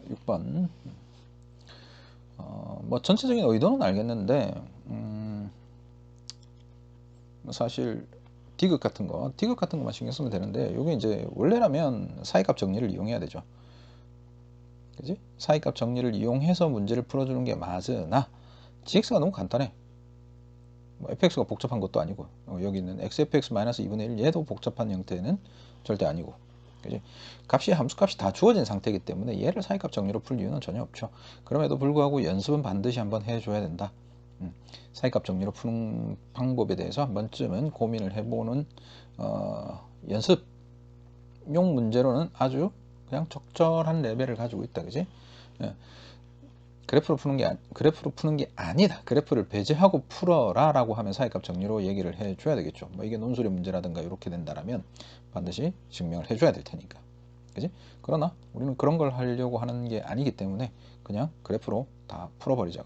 6번. 뭐 전체적인 의도는 알겠는데 사실 디귿 같은 것만 신경 쓰면 되는데, 요게 이제 원래라면 사이값 정리를 이용해야 되죠. 그지? 사이값 정리를 이용해서 문제를 풀어주는 게 맞으나 gx가 너무 간단해. 뭐 fx가 복잡한 것도 아니고, 여기 있는 xfx-2분의 1 얘도 복잡한 형태는 절대 아니고, 그지? 함수값이 다 주어진 상태이기 때문에 얘를 사이값 정리로 풀 이유는 전혀 없죠. 그럼에도 불구하고 연습은 반드시 한번 해줘야 된다. 사이값 정리로 푸는 방법에 대해서 한 번쯤은 고민을 해보는 연습용 문제로는 아주 그냥 적절한 레벨을 가지고 있다, 그지? 예. 그래프로 푸는 게 아니다. 그래프를 배제하고 풀어라 라고 하면 사이값 정리로 얘기를 해줘야 되겠죠. 뭐 이게 논술의 문제라든가 이렇게 된다라면 반드시 증명을 해줘야 될 테니까. 그지? 그러나 우리는 그런 걸 하려고 하는 게 아니기 때문에 그냥 그래프로 다 풀어버리자.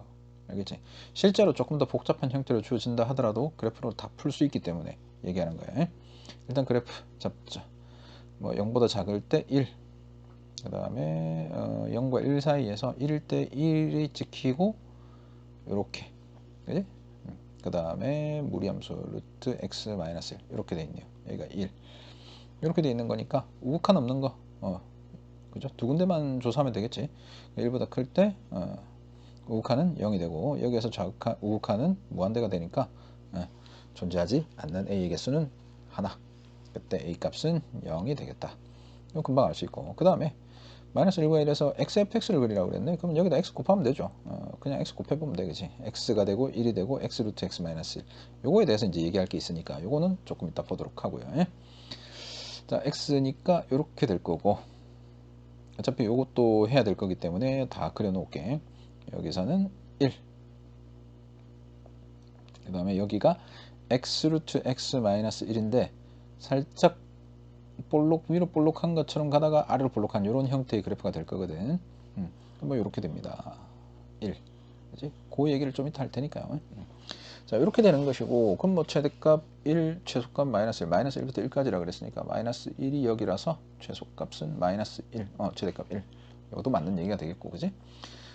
알겠지? 실제로 조금 더 복잡한 형태로 주어진다 하더라도 그래프로 다 풀 수 있기 때문에 얘기하는 거예요. 일단 그래프 잡자. 뭐 0보다 작을 때 1, 그 다음에 0과 1 사이에서 1일 때 1이 찍히고 요렇게, 그지? 그 다음에 무리함수 루트 x 마이너스 1 이렇게 돼 있네요. 여기가 1 이렇게 돼 있는 거니까 우극한 없는 거, 그죠? 두 군데만 조사하면 되겠지. 1보다 클 때 우극한은 0이 되고, 여기에서 우극한은 무한대가 되니까 존재하지 않는 a의 개수는 하나. 그때 a 값은 0이 되겠다. 이거 금방 알 수 있고, 그 다음에 마이너스 1과 1에서 xfx를 그리라고 그랬네. 그럼 여기다 x 곱하면 되죠. 그냥 x 곱해보면 되겠지. x가 되고 1이 되고 x 루트 x 마이너스 1. 요거에 대해서 이제 얘기할 게 있으니까 요거는 조금 이따 보도록 하고요. 자, x니까 요렇게 될 거고, 어차피 요것도 해야 될 거기 때문에 다 그려놓을게. 여기서는 1. 그 다음에 여기가 x 루트 x 마이너스 1인데 살짝 위로 볼록한 것처럼 가다가 아래로 볼록한 이런 형태의 그래프가 될 거거든. 뭐 이렇게 됩니다. 1. 그지? 그 얘기를 좀 이따 할 테니까요. 자, 이렇게 되는 것이고, 그럼 뭐 최대값 1, 최소값 마이너스 1, 마이너스 1부터 1까지라 그랬으니까 마이너스 1이 여기라서 최소값은 마이너스 1, 최대값 1. 이것도 맞는 얘기가 되겠고, 그지?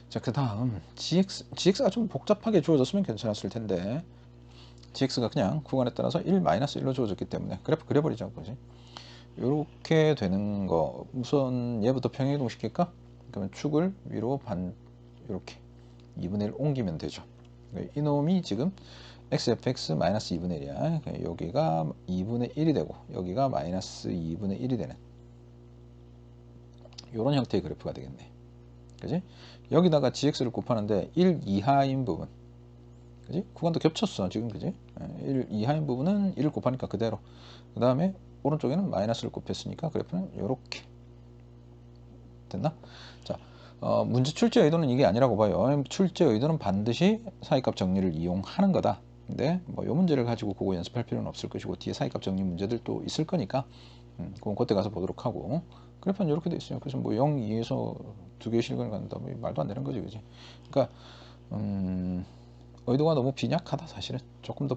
자, 그 다음 gx가 좀 복잡하게 주어졌으면 괜찮았을 텐데, gx가 그냥 구간에 따라서 1, 마이너스 1로 주어졌기 때문에 그래프 그려버리죠, 그지? 이렇게 되는 거, 우선 얘부터 평행이동 시킬까? 그러면 축을 위로 이렇게 2분의 1 옮기면 되죠. 이놈이 지금 xfx 마이너스 2분의 1이야. 여기가 2분의 1이 되고 여기가 마이너스 2분의 1이 되는 이런 형태의 그래프가 되겠네. 그지? 여기다가 gx를 곱하는데 1 이하인 부분, 그지? 구간도 겹쳤어 지금, 그지? 1 이하인 부분은 1을 곱하니까 그대로. 그 다음에 오른쪽에는 마이너스를 곱했으니까 그래프는 이렇게 됐나? 자, 문제 출제 의도는 이게 아니라고 봐요. 출제 의도는 반드시 사이값 정리를 이용하는 거다. 근데 뭐 요 문제를 가지고 그거 연습할 필요는 없을 것이고 뒤에 사이값 정리 문제들도 있을 거니까 그건 그때 가서 보도록 하고, 그래프는 이렇게 돼 있어요. 그래서 뭐 0, 2에서 두 개의 실근을 갖는다, 뭐 말도 안 되는 거지, 그지? 그러니까 의도가 너무 빈약하다. 사실은 조금 더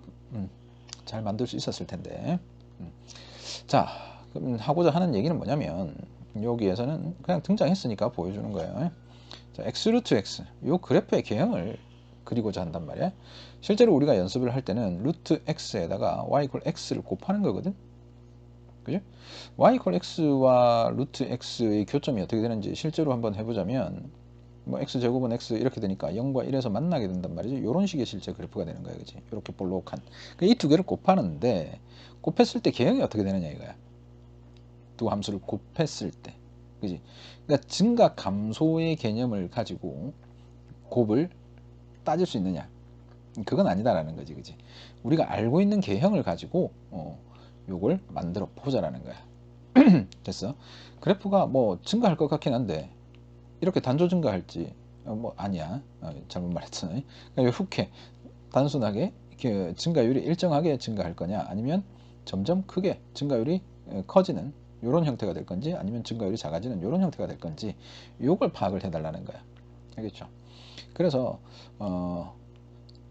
잘 만들 수 있었을 텐데. 자, 그럼 하고자 하는 얘기는 뭐냐면 여기에서는 그냥 등장했으니까 보여주는 거예요. 자, x 루트 x, 요 그래프의 개형을 그리고자 한단 말이야. 실제로 우리가 연습을 할 때는 루트 x에다가 y 이퀄 x를 곱하는 거거든. 그죠? y 이퀄 x와 루트 x의 교점이 어떻게 되는지 실제로 한번 해보자면, 뭐 x제곱은 x 이렇게 되니까 0과 1에서 만나게 된단 말이지. 이런 식의 실제 그래프가 되는 거야, 그지? 이렇게 볼록한. 이 두 개를 곱하는데 곱했을 때 개형이 어떻게 되느냐 이거야. 두 함수를 곱했을 때, 그지? 그러니까 증가 감소의 개념을 가지고 곱을 따질 수 있느냐? 그건 아니다라는 거지, 그지? 우리가 알고 있는 개형을 가지고 요걸 만들어 보자라는 거야. 됐어? 그래프가 뭐 증가할 것 같긴 한데 이렇게 단조 증가할지 뭐 아니야. 잘못 말했어. 그러니까 훅해 단순하게 이렇게 증가율이 일정하게 증가할 거냐, 아니면 점점 크게 증가율이 커지는 이런 형태가 될 건지, 아니면 증가율이 작아지는 이런 형태가 될 건지, 이걸 파악을 해달라는 거야. 알겠죠? 그래서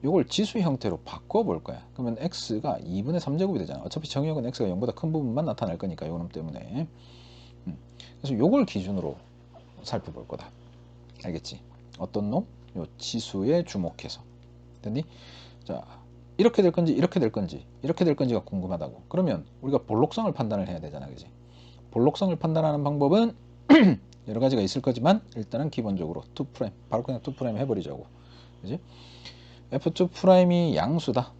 이걸 지수 형태로 바꿔볼 거야. 그러면 x가 2분의 3제곱이 되잖아. 어차피 정의역은 x가 0보다 큰 부분만 나타날 거니까, 요놈 때문에. 그래서 이걸 기준으로 살펴볼 거다. 알겠지? 어떤 놈? 요 지수에 주목해서. 됐니? 자, 이렇게 될 건지 이렇게 될 건지 이렇게 될 건지가 궁금하다고. 그러면 우리가 볼록성을 판단을 해야 되잖아. 그지? 볼록성을 판단하는 방법은 여러 가지가 있을 거지만 일단은 기본적으로 2' 바로 그냥 2' 해버리자고. 그지? F2'이 양수다.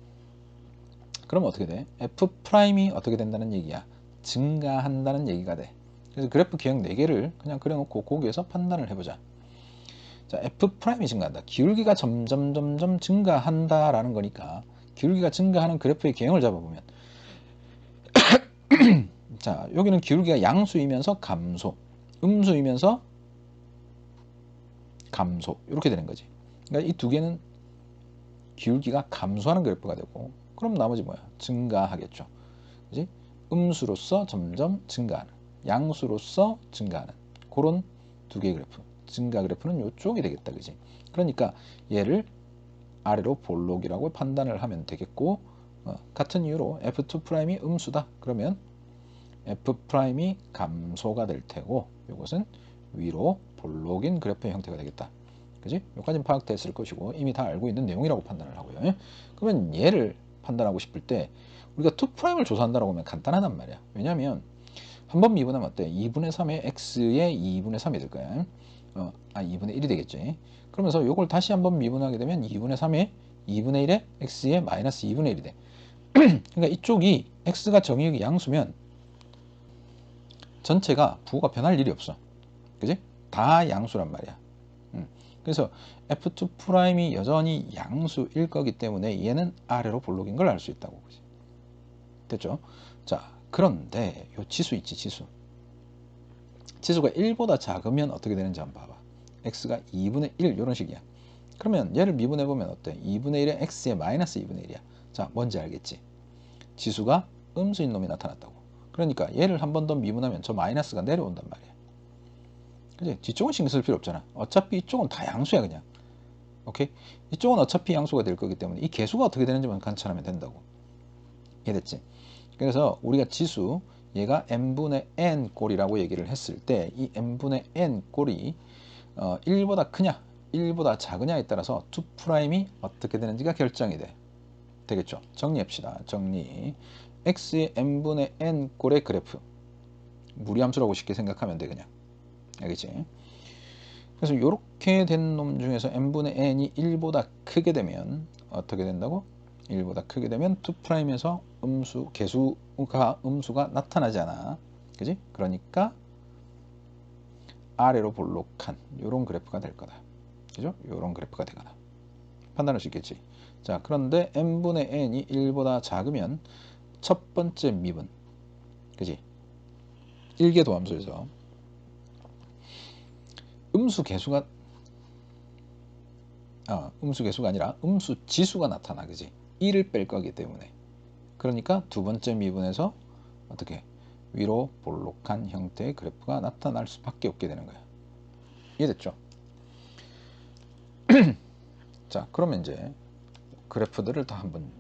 그럼 어떻게 돼? F'이 어떻게 된다는 얘기야? 증가한다는 얘기가 돼. 그래서 그래프 기억 4개를 그냥 그려놓고 거기에서 판단을 해보자. 자, F'이 증가한다. 기울기가 점점 증가한다라는 거니까 기울기가 증가하는 그래프의 기형을 잡아보면 자, 여기는 기울기가 양수이면서 감소, 음수이면서 감소 이렇게 되는 거지. 그러니까 이 두 개는 기울기가 감소하는 그래프가 되고 그럼 나머지 뭐야? 증가하겠죠. 그지? 음수로서 점점 증가하는, 양수로서 증가하는 그런 두 개의 그래프. 증가 그래프는 이쪽이 되겠다. 그지? 그러니까 얘를 아래로 볼록이라고 판단을 하면 되겠고 같은 이유로 F2'이 음수다. 그러면 F'이 감소가 될 테고 이것은 위로 볼록인 그래프의 형태가 되겠다. 그지? 여기까지는 파악됐을 것이고 이미 다 알고 있는 내용이라고 판단을 하고요. 그러면 얘를 판단하고 싶을 때 우리가 2'을 조사한다고 하면 간단하단 말이야. 왜냐하면 한번 미분하면 어때? 2분의 3의 x의 2분의 3이 될 거야. 2분의 1이 되겠지. 그러면서 이걸 다시 한번 미분하게 되면 2분의 3의 2분의 1의 x의 마이너스 2분의 1이 돼. 그러니까 이쪽이 x가 정의역이 양수면 전체가 부호가 변할 일이 없어. 그지? 다 양수란 말이야. 그래서 F2'이 여전히 양수일 거기 때문에 얘는 아래로 볼록인 걸 알 수 있다고. 그지? 됐죠? 자, 그런데 요 지수 있지, 지수. 지수가 1보다 작으면 어떻게 되는지 한번 봐봐. x가 2분의 1 이런 식이야. 그러면 얘를 미분해보면 어때? 2분의 1에 x의 마이너스 2분의 1이야. 자, 뭔지 알겠지? 지수가 음수인 놈이 나타났다고. 그러니까 얘를 한 번 더 미분하면 저 마이너스가 내려온단 말이야. 그지? 뒤쪽은 신경 쓸 필요 없잖아. 어차피 이쪽은 다 양수야 그냥. 오케이? 이쪽은 어차피 양수가 될 거기 때문에 이 개수가 어떻게 되는지만 관찰하면 된다고. 이해됐지? 그래서 우리가 지수 얘가 n분의 n 꼴이라고 얘기를 했을 때 이 n분의 n 꼴이 1보다 크냐 1보다 작으냐에 따라서 2'이 어떻게 되는지가 결정이 돼. 되겠죠? 정리합시다. 정리. x의 n분의 n 꼴의 그래프. 무리함수라고 쉽게 생각하면 돼 그냥. 알겠지? 그래서 이렇게 된 놈 중에서 n분의 n이 1보다 크게 되면 어떻게 된다고? 1보다 크게 되면 2'에서 음수, 개수가 음수가 나타나지 않아. 그지? 그러니까 아래로 볼록한 이런 그래프가 될 거다. 그죠? 이런 그래프가 되거나. 판단할 수 있겠지. 자, 그런데 n분의 n이 1보다 작으면 첫 번째 미분. 그지? 1개 도함수에서 음수 개수가 아니라 음수 지수가 나타나. 그지? 1을 뺄 거기 때문에. 그러니까 두 번째 미분에서 어떻게 위로 볼록한 형태의 그래프가 나타날 수밖에 없게 되는 거야. 이해됐죠? 자, 그러면 이제 그래프들을 다 한번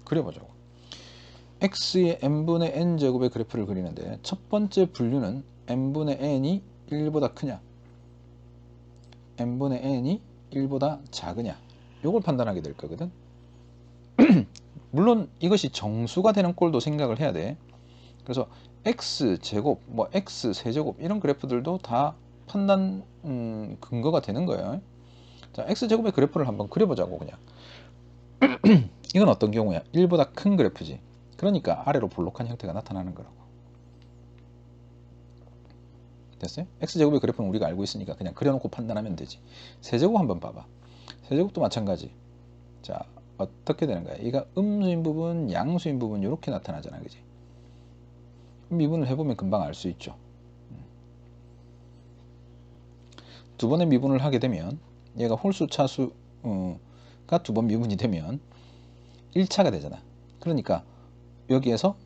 그려보자고. x의 n분의 n제곱의 그래프를 그리는데 첫 번째 분류는 n분의 n이 1보다 크냐 n분의 n이 1보다 작으냐 요걸 판단하게 될 거거든. 물론 이것이 정수가 되는 꼴도 생각을 해야 돼. 그래서 x제곱, 뭐 x세제곱 이런 그래프들도 다 판단 근거가 되는 거예요. 자, x제곱의 그래프를 한번 그려보자고. 그냥 이건 어떤 경우야? 1보다 큰 그래프지. 그러니까 아래로 볼록한 형태가 나타나는 거라고. 됐어요? x제곱의 그래프는 우리가 알고 있으니까 그냥 그려놓고 판단하면 되지. 세제곱 한번 봐봐. 세제곱도 마찬가지. 자, 어떻게 되는 거야? 얘가 음수인 부분, 양수인 부분 이렇게 나타나잖아. 그지? 미분을 해보면 금방 알 수 있죠. 두 번의 미분을 하게 되면 얘가 홀수 차수가 두 번 미분이 되면 1차가 되잖아. 그러니까 여기에서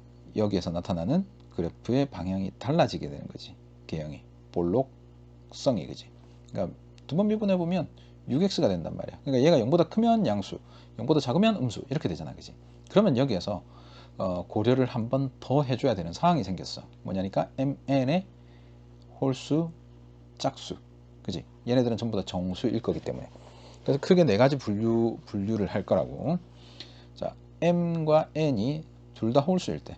나타나는 그래프의 방향이 달라지게 되는 거지. 개형이 볼록성이. 그지? 그러니까 두 번 미분해 보면 6x가 된단 말이야. 그러니까 얘가 0보다 크면 양수, 0보다 작으면 음수 이렇게 되잖아. 그지? 그러면 여기에서 고려를 한 번 더 해줘야 되는 상황이 생겼어. 뭐냐니까 mn의 홀수 짝수. 그지? 얘네들은 전부 다 정수일 거기 때문에. 그래서 크게 네 가지 분류를 할 거라고. 자, m과 n이 둘 다 홀수일 때,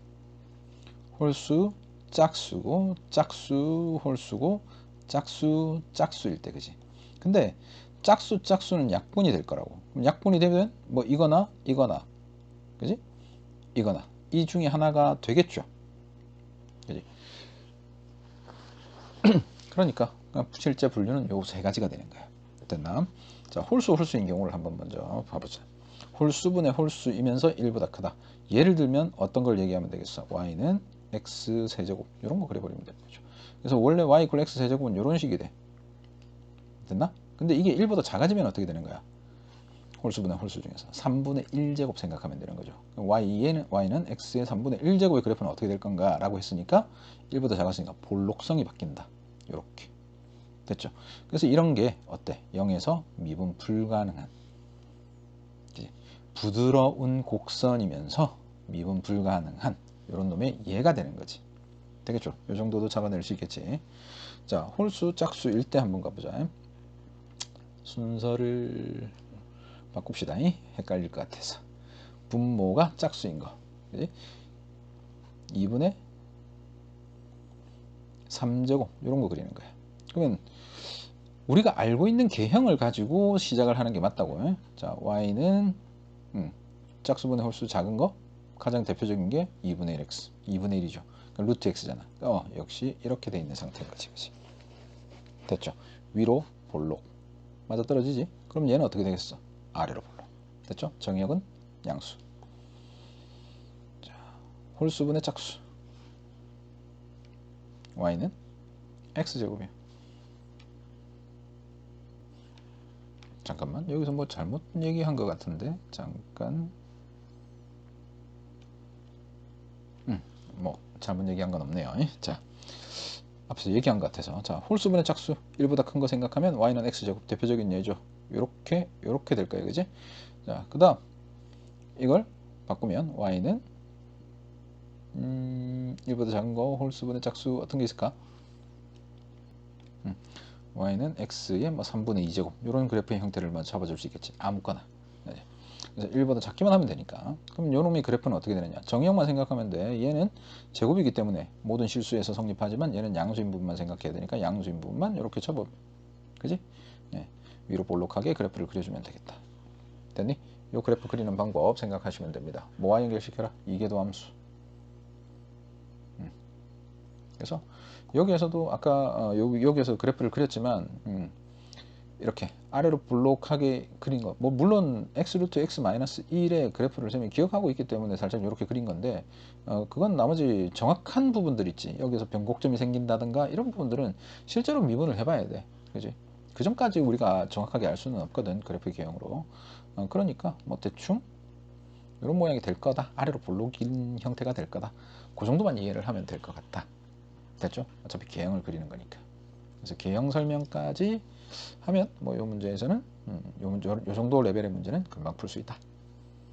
홀수, 짝수고, 짝수, 홀수고, 짝수, 짝수일 때, 그지? 근데 짝수, 짝수는 약분이 될 거라고. 그럼 약분이 되면 뭐 이거나 이거나, 그지? 이거나 이 중에 하나가 되겠죠, 그지? 그러니까 실제 분류는 요 세 가지가 되는 거야. 됐나? 자, 홀수, 홀수인 경우를 한번 먼저 봐보자. 홀수분의 홀수이면서 1보다 크다. 예를 들면 어떤 걸 얘기하면 되겠어? y는 x 세제곱 이런 거 그려버리면 되는 거죠. 그래서 원래 y 이퀄 x 세제곱은 이런 식이 돼. 됐나? 근데 이게 1보다 작아지면 어떻게 되는 거야? 홀수분의 홀수 중에서 3분의 1제곱 생각하면 되는 거죠. y는 x의 3분의 1제곱의 그래프는 어떻게 될 건가 라고 했으니까 1보다 작았으니까 볼록성이 바뀐다. 이렇게 됐죠. 그래서 이런 게 어때? 0에서 미분 불가능한 부드러운 곡선이면서 미분 불가능한 이런 놈의 얘가 되는 거지. 되겠죠? 이 정도도 잡아낼 수 있겠지. 자, 홀수 짝수일 때 한번 가보자. 순서를 바꿉시다. 헷갈릴 것 같아서. 분모가 짝수인 거, 그지? 2분의 3제곱 이런 거 그리는 거야. 그러면 우리가 알고 있는 개형을 가지고 시작을 하는 게 맞다고. 자, y는 짝수분의 홀수 작은 거 가장 대표적인 게 2분의 1x, 2분의 1이죠. 그러니까 루트 x잖아. 역시 이렇게 돼 있는 상태인 거지, 그치? 됐죠? 위로 볼록 맞아 떨어지지? 그럼 얘는 어떻게 되겠어? 아래로 볼록. 됐죠? 정의역은 양수. 자, 홀수분의 짝수 y는 x제곱이에요. 잠깐만, 여기서 뭐 잘못 얘기한 것 같은데 잠깐. 뭐 잘못 얘기한 건 없네요. 자, 앞서 얘기한 것 같아서, 자, 홀수분의 짝수 1보다 큰 거 생각하면 y는 x제곱 대표적인 예죠. 요렇게 될 거예요, 그지? 자, 그 다음 이걸 바꾸면 y는 1보다 작은 거 홀수분의 짝수 어떤 게 있을까? y는 x의 뭐 3분의 2제곱 이런 그래프의 형태를 먼저 잡아줄 수 있겠지. 아무거나. 네. 그래서 1보다 작기만 하면 되니까. 그럼 요놈의 그래프는 어떻게 되느냐? 정의역만 생각하면 돼. 얘는 제곱이기 때문에 모든 실수에서 성립하지만 얘는 양수인 부분만 생각해야 되니까 양수인 부분만 이렇게 접어. 그지? 네. 위로 볼록하게 그래프를 그려주면 되겠다. 됐니? 요 그래프 그리는 방법 생각하시면 됩니다. 뭐와 연결시켜라? 이계도함수. 그래서 여기에서도 아까 여기에서 그래프를 그렸지만 이렇게 아래로 볼록하게 그린 거, 뭐 물론 x 루트 x 마이너스 1의 그래프를 쌤이 기억하고 있기 때문에 살짝 이렇게 그린 건데, 그건 나머지 정확한 부분들 있지. 여기서 변곡점이 생긴다든가 이런 부분들은 실제로 미분을 해봐야 돼, 그지? 그 전까지 우리가 정확하게 알 수는 없거든, 그래프 개형으로. 그러니까 뭐 대충 이런 모양이 될 거다, 아래로 볼록인 형태가 될 거다, 그 정도만 이해를 하면 될 것 같다. 됐죠? 어차피 개형을 그리는 거니까. 그래서 개형 설명까지 하면 뭐 요 문제에서는 요 정도 레벨의 문제는 금방 풀 수 있다.